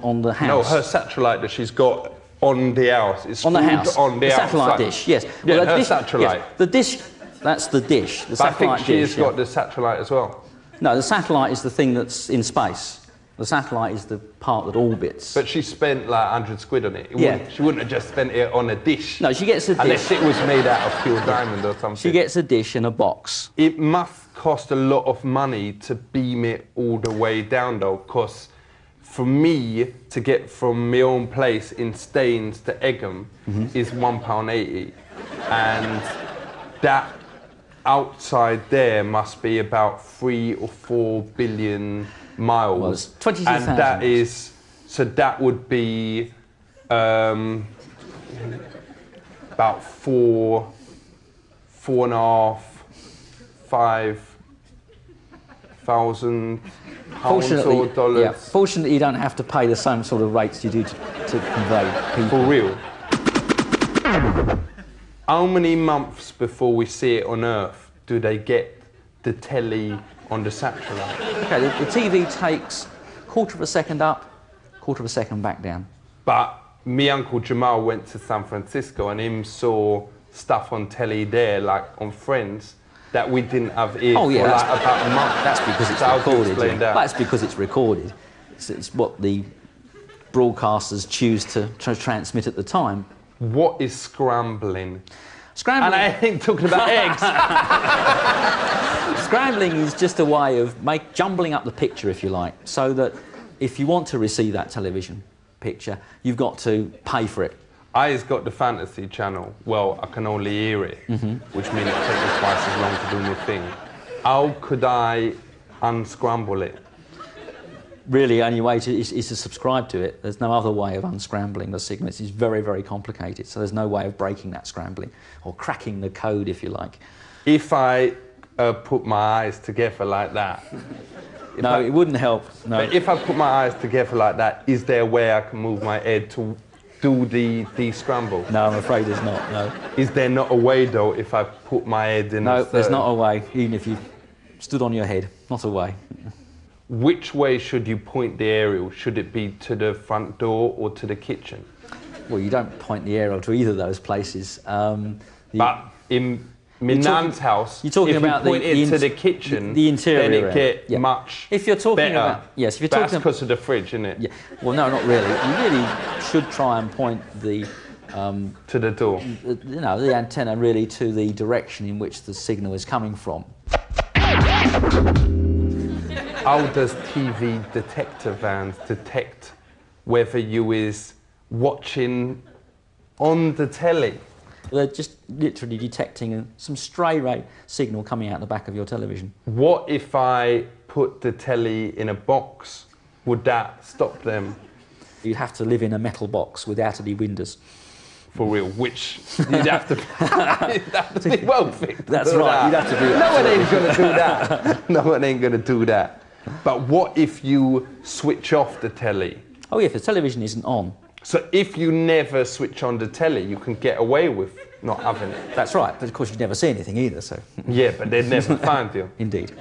on the house. No, her Satralite that she's got on the house is on the house. on the satellite dish. Yes. Yeah, well, her dish, Satralite. Yes, the dish. That's the dish. The but I think satellite dish. she's got the Satralite as well. No, the satellite is the thing that's in space. The satellite is the part that orbits. But she spent like 100 quid on it. She wouldn't have just spent it on a dish. No, she gets a dish. Unless it was made out of pure diamond or something. She gets a dish in a box. It must cost a lot of money to beam it all the way down though, because for me to get from my own place in Staines to Egham is £1.80. And that outside there must be about 3 or 4 billion miles. Well, it's 22,000. And that is, so that would be about 4.5, 5,000 pounds or dollars. Yeah, fortunately, you don't have to pay the same sort of rates you do to convey people. For real. How many months before we see it on Earth do they get the telly on the satellite? Okay, the TV takes a quarter of a second up, quarter of a second back down. But me uncle Jamal went to San Francisco and him saw stuff on telly there, like on Friends, that we didn't have here for like about a month. That's because it's recorded. That's because it's recorded. It's what the broadcasters choose to transmit at the time. What is scrambling? Scrambling. And I ain't talking about eggs. Scrambling is just a way of jumbling up the picture, if you like, so that if you want to receive that television picture, you've got to pay for it. I just got the fantasy channel. Well, I can only hear it, which means it takes me twice as long to do my thing. How could I unscramble it? Really, only way is to subscribe to it. There's no other way of unscrambling the signal. It's very, very complicated, so there's no way of breaking that scrambling, or cracking the code, if you like. If I put my eyes together like that... No, it wouldn't help, no. But if I put my eyes together like that, is there a way I can move my head to do the scramble? No, I'm afraid there's not, no. Is there not a way, though, if I put my head in No, there's not a way, even if you stood on your head. Not a way. Which way should you point the aerial? Should it be to the front door or to the kitchen? Well, you don't point the aerial to either of those places. But in my nan's house, you're talking if about you point it to the kitchen, the interior, then it get much if you're talking better. About, yes, if you're That's talking because of the fridge, isn't it? Yeah. Well, no, not really. You really should try and point the to the door. You know, the antenna really to the direction in which the signal is coming from. How does TV detector vans detect whether you is watching on the telly? They're just literally detecting some stray ray signal coming out the back of your television. What if I put the telly in a box? Would that stop them? You'd have to live in a metal box without any windows. For real, which you'd have to be wealthy. That's right, you'd have to do that. No one ain't going to do that. No one ain't going to do that. But what if you switch off the telly? Oh yeah, if the television isn't on. So if you never switch on the telly, you can get away with not having it. That's right, but of course you'd never see anything either, so... Yeah, but they'd never find you. Indeed.